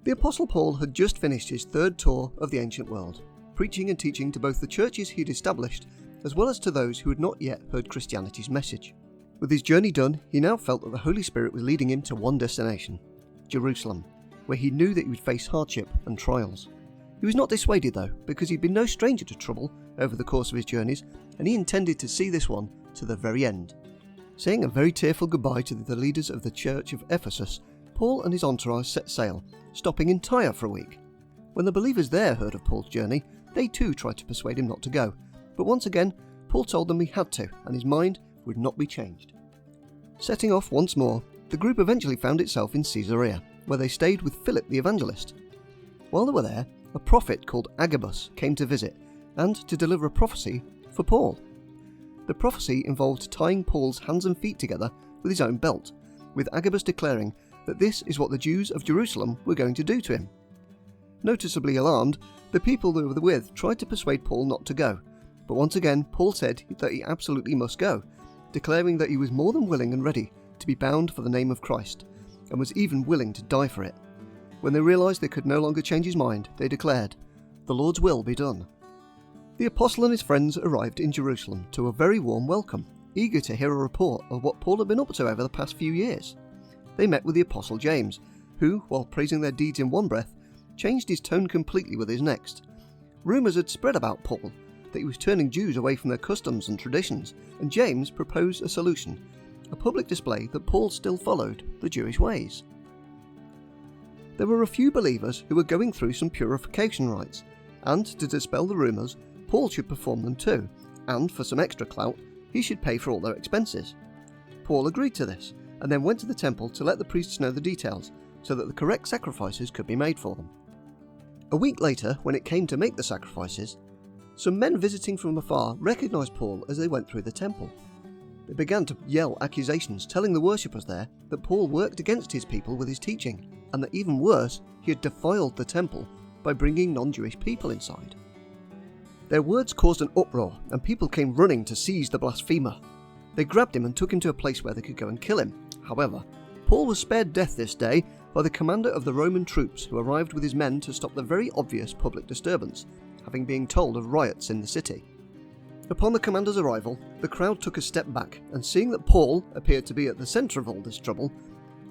The Apostle Paul had just finished his third tour of the ancient world, preaching and teaching to both the churches he'd established as well as to those who had not yet heard Christianity's message. With his journey done, he now felt that the Holy Spirit was leading him to one destination, Jerusalem, where he knew that he would face hardship and trials. He was not dissuaded though, because he'd been no stranger to trouble over the course of his journeys, and he intended to see this one to the very end. Saying a very tearful goodbye to the leaders of the church of Ephesus, Paul and his entourage set sail, stopping in Tyre for a week. When the believers there heard of Paul's journey, they too tried to persuade him not to go, but once again, Paul told them he had to, and his mind would not be changed. Setting off once more, the group eventually found itself in Caesarea, where they stayed with Philip the evangelist. While they were there, a prophet called Agabus came to visit, and to deliver a prophecy for Paul. The prophecy involved tying Paul's hands and feet together with his own belt, with Agabus declaring that this is what the Jews of Jerusalem were going to do to him. Noticeably alarmed, the people they were with tried to persuade Paul not to go, but once again Paul said that he absolutely must go, declaring that he was more than willing and ready to be bound for the name of Christ, and was even willing to die for it. When they realised they could no longer change his mind, they declared, "The Lord's will be done." The apostle and his friends arrived in Jerusalem to a very warm welcome, eager to hear a report of what Paul had been up to over the past few years. They met with the apostle James, who, while praising their deeds in one breath, changed his tone completely with his next. Rumours had spread about Paul, that he was turning Jews away from their customs and traditions, and James proposed a solution, a public display that Paul still followed the Jewish ways. There were a few believers who were going through some purification rites, and to dispel the rumours, Paul should perform them too, and for some extra clout, he should pay for all their expenses. Paul agreed to this, and then went to the temple to let the priests know the details, so that the correct sacrifices could be made for them. A week later, when it came to make the sacrifices, some men visiting from afar recognised Paul as they went through the temple. They began to yell accusations, telling the worshippers there that Paul worked against his people with his teaching, and that even worse, he had defiled the temple by bringing non-Jewish people inside. Their words caused an uproar, and people came running to seize the blasphemer. They grabbed him and took him to a place where they could go and kill him. However, Paul was spared death this day by the commander of the Roman troops, who arrived with his men to stop the very obvious public disturbance, having been told of riots in the city. Upon the commander's arrival, the crowd took a step back, and seeing that Paul appeared to be at the centre of all this trouble,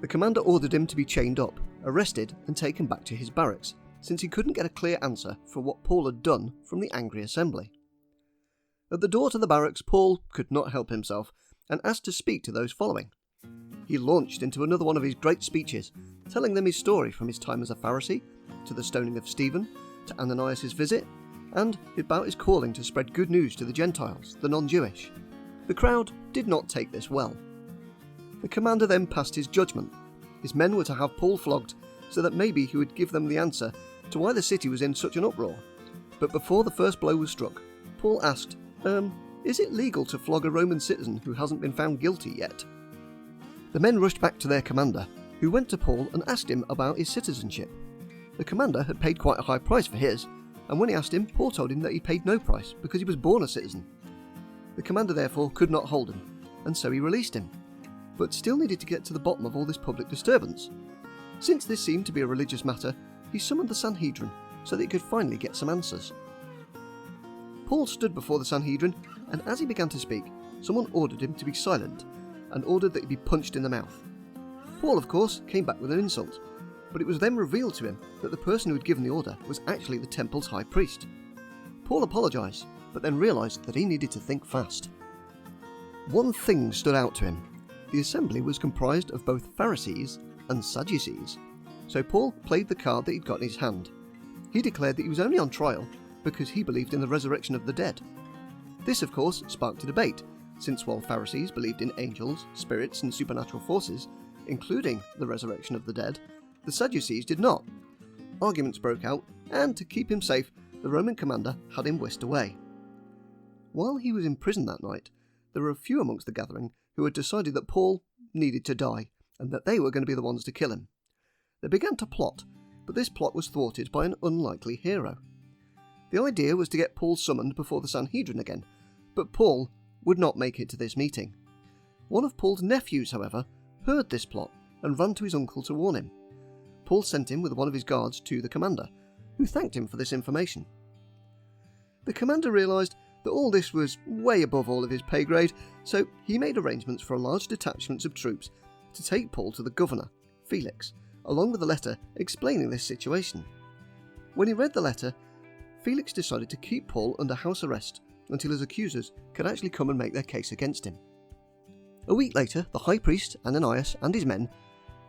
the commander ordered him to be chained up, arrested and taken back to his barracks, since he couldn't get a clear answer for what Paul had done from the angry assembly. At the door to the barracks, Paul could not help himself, and asked to speak to those following. He launched into another one of his great speeches, telling them his story from his time as a Pharisee, to the stoning of Stephen, to Ananias' visit, and about his calling to spread good news to the Gentiles, the non-Jewish. The crowd did not take this well. The commander then passed his judgment. His men were to have Paul flogged, so that maybe he would give them the answer to why the city was in such an uproar. But before the first blow was struck, Paul asked, is it legal to flog a Roman citizen who hasn't been found guilty yet? The men rushed back to their commander, who went to Paul and asked him about his citizenship. The commander had paid quite a high price for his, and when he asked him, Paul told him that he paid no price because he was born a citizen. The commander therefore could not hold him, and so he released him, but still needed to get to the bottom of all this public disturbance. Since this seemed to be a religious matter, he summoned the Sanhedrin so that he could finally get some answers. Paul stood before the Sanhedrin, and as he began to speak, someone ordered him to be silent, and ordered that he be punched in the mouth. Paul, of course, came back with an insult, but it was then revealed to him that the person who had given the order was actually the temple's high priest. Paul apologised, but then realised that he needed to think fast. One thing stood out to him. The assembly was comprised of both Pharisees and Sadducees, so Paul played the card that he'd got in his hand. He declared that he was only on trial because he believed in the resurrection of the dead. This, of course, sparked a debate, since while Pharisees believed in angels, spirits and supernatural forces, including the resurrection of the dead, the Sadducees did not. Arguments broke out, and to keep him safe, the Roman commander had him whisked away. While he was in prison that night, there were a few amongst the gathering who had decided that Paul needed to die, and that they were going to be the ones to kill him. They began to plot, but this plot was thwarted by an unlikely hero. The idea was to get Paul summoned before the Sanhedrin again, but Paul would not make it to this meeting. One of Paul's nephews, however, heard this plot and ran to his uncle to warn him. Paul sent him with one of his guards to the commander, who thanked him for this information. The commander realised that all this was way above all of his pay grade, so he made arrangements for a large detachment of troops to take Paul to the governor, Felix, along with a letter explaining this situation. When he read the letter, Felix decided to keep Paul under house arrest until his accusers could actually come and make their case against him. A week later, the high priest Ananias and his men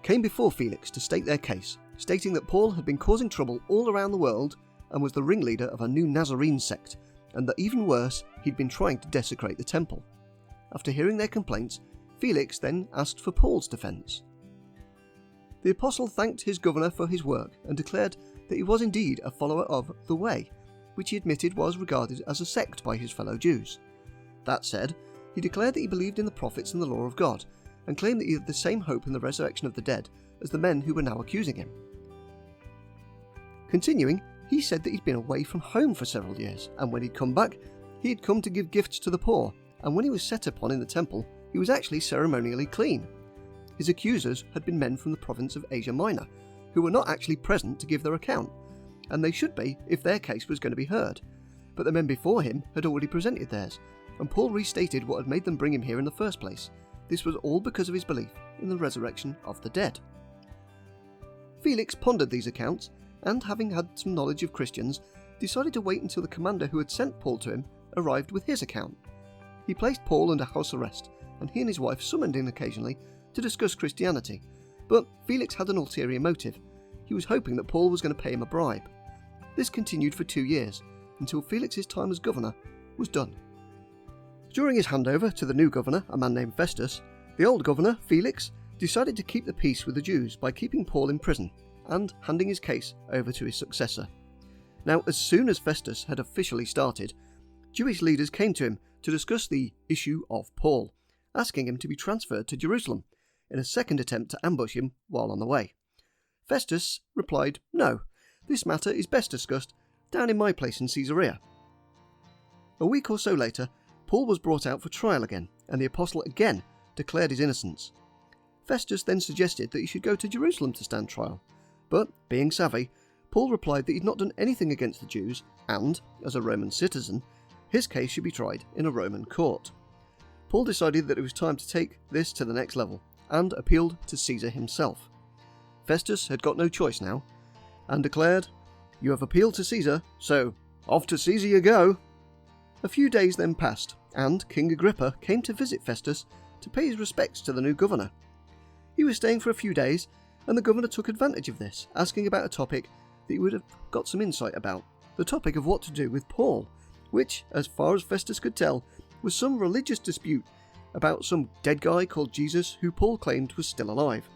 came before Felix to state their case, stating that Paul had been causing trouble all around the world and was the ringleader of a new Nazarene sect, and that even worse, he'd been trying to desecrate the temple. After hearing their complaints, Felix then asked for Paul's defence. The apostle thanked his governor for his work and declared that he was indeed a follower of the Way, which he admitted was regarded as a sect by his fellow Jews. That said, he declared that he believed in the prophets and the law of God, and claimed that he had the same hope in the resurrection of the dead as the men who were now accusing him. Continuing, he said that he'd been away from home for several years, and when he'd come back, he had come to give gifts to the poor, and when he was set upon in the temple, he was actually ceremonially clean. His accusers had been men from the province of Asia Minor, who were not actually present to give their account, and they should be if their case was going to be heard. But the men before him had already presented theirs, and Paul restated what had made them bring him here in the first place. This was all because of his belief in the resurrection of the dead. Felix pondered these accounts, and having had some knowledge of Christians, decided to wait until the commander who had sent Paul to him arrived with his account. He placed Paul under house arrest, and he and his wife summoned in occasionally to discuss Christianity, but Felix had an ulterior motive. He was hoping that Paul was going to pay him a bribe. This continued for 2 years, until Felix's time as governor was done. During his handover to the new governor, a man named Festus, the old governor, Felix, decided to keep the peace with the Jews by keeping Paul in prison and handing his case over to his successor. Now, as soon as Festus had officially started, Jewish leaders came to him to discuss the issue of Paul, asking him to be transferred to Jerusalem in a second attempt to ambush him while on the way. Festus replied, "No, this matter is best discussed down in my place in Caesarea." A week or so later, Paul was brought out for trial again, and the apostle again declared his innocence. Festus then suggested that he should go to Jerusalem to stand trial, but, being savvy, Paul replied that he'd not done anything against the Jews, and, as a Roman citizen, his case should be tried in a Roman court. Paul decided that it was time to take this to the next level, and appealed to Caesar himself. Festus had got no choice now, and declared, "You have appealed to Caesar, so off to Caesar you go." A few days then passed, and King Agrippa came to visit Festus to pay his respects to the new governor. He was staying for a few days, and the governor took advantage of this, asking about a topic that he would have got some insight about, the topic of what to do with Paul, which, as far as Festus could tell, was some religious dispute about some dead guy called Jesus who Paul claimed was still alive.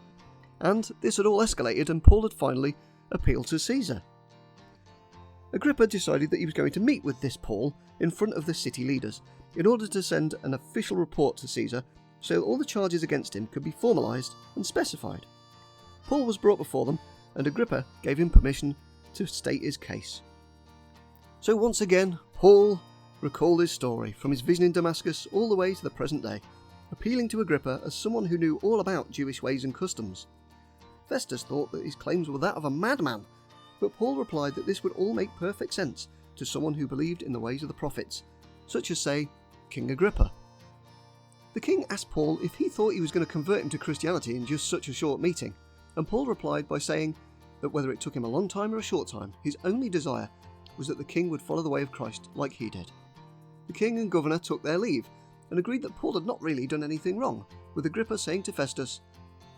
And this had all escalated, and Paul had finally appealed to Caesar. Agrippa decided that he was going to meet with this Paul in front of the city leaders in order to send an official report to Caesar so that all the charges against him could be formalised and specified. Paul was brought before them, and Agrippa gave him permission to state his case. So once again, Paul recalled his story from his vision in Damascus all the way to the present day, appealing to Agrippa as someone who knew all about Jewish ways and customs. Festus thought that his claims were that of a madman, but Paul replied that this would all make perfect sense to someone who believed in the ways of the prophets, such as, say, King Agrippa. The king asked Paul if he thought he was going to convert him to Christianity in just such a short meeting, and Paul replied by saying that whether it took him a long time or a short time, his only desire was that the king would follow the way of Christ like he did. The king and governor took their leave, and agreed that Paul had not really done anything wrong, with Agrippa saying to Festus,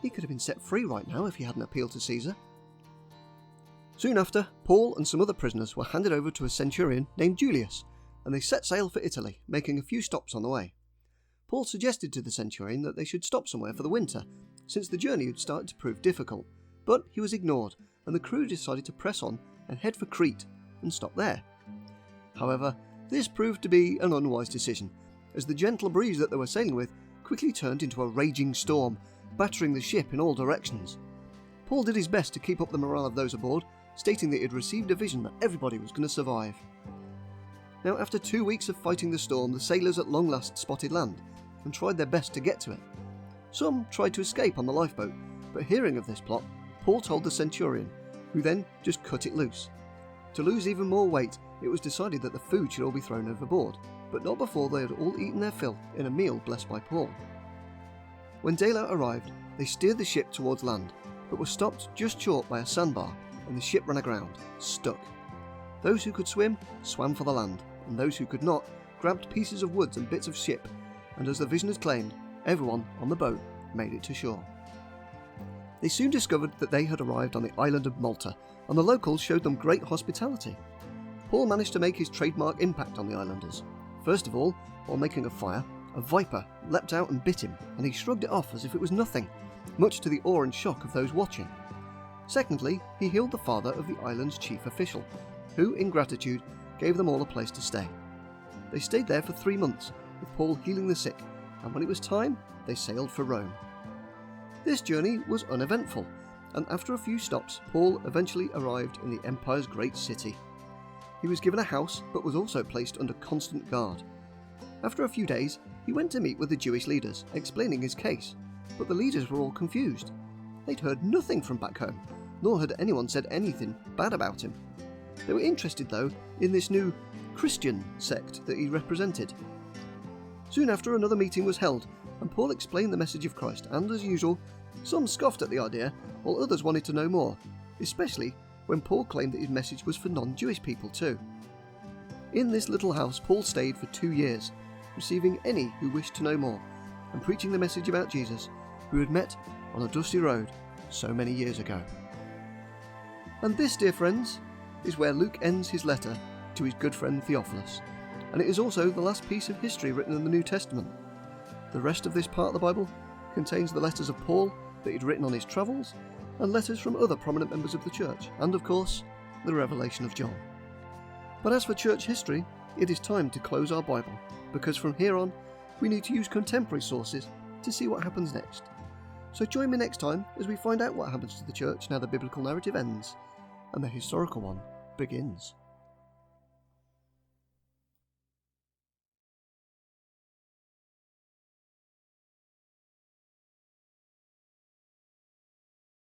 he could have been set free right now if he hadn't appealed to Caesar. Soon after, Paul and some other prisoners were handed over to a centurion named Julius, and they set sail for Italy, making a few stops on the way. Paul suggested to the centurion that they should stop somewhere for the winter, since the journey had started to prove difficult, but he was ignored, and the crew decided to press on and head for Crete and stop there. However, this proved to be an unwise decision, as the gentle breeze that they were sailing with quickly turned into a raging storm, battering the ship in all directions. Paul did his best to keep up the morale of those aboard, stating that he had received a vision that everybody was going to survive. Now, after 2 weeks of fighting the storm, the sailors at long last spotted land and tried their best to get to it. Some tried to escape on the lifeboat, but hearing of this plot, Paul told the centurion, who then just cut it loose. To lose even more weight, it was decided that the food should all be thrown overboard, but not before they had all eaten their fill in a meal blessed by Paul. When daylight arrived, they steered the ship towards land, but were stopped just short by a sandbar, and the ship ran aground, stuck. Those who could swim swam for the land, and those who could not grabbed pieces of wood and bits of ship, and as the vision had claimed, everyone on the boat made it to shore. They soon discovered that they had arrived on the island of Malta, and the locals showed them great hospitality. Paul managed to make his trademark impact on the islanders. First of all, while making a fire, a viper leapt out and bit him, and he shrugged it off as if it was nothing, much to the awe and shock of those watching. Secondly, he healed the father of the island's chief official, who, in gratitude, gave them all a place to stay. They stayed there for 3 months, with Paul healing the sick, and when it was time, they sailed for Rome. This journey was uneventful, and after a few stops, Paul eventually arrived in the empire's great city. He was given a house, but was also placed under constant guard. After a few days, he went to meet with the Jewish leaders, explaining his case, but the leaders were all confused. They'd heard nothing from back home, nor had anyone said anything bad about him. They were interested, though, in this new Christian sect that he represented. Soon after, another meeting was held, and Paul explained the message of Christ, and as usual, some scoffed at the idea, while others wanted to know more, especially when Paul claimed that his message was for non-Jewish people too. In this little house, Paul stayed for 2 years, receiving any who wished to know more, and preaching the message about Jesus, who had met on a dusty road so many years ago. And this, dear friends, is where Luke ends his letter to his good friend Theophilus, and it is also the last piece of history written in the New Testament. The rest of this part of the Bible contains the letters of Paul that he'd written on his travels, and letters from other prominent members of the church, and of course, the revelation of John. But as for church history, it is time to close our Bible, because from here on, we need to use contemporary sources to see what happens next. So join me next time as we find out what happens to the church now the biblical narrative ends, and the historical one begins.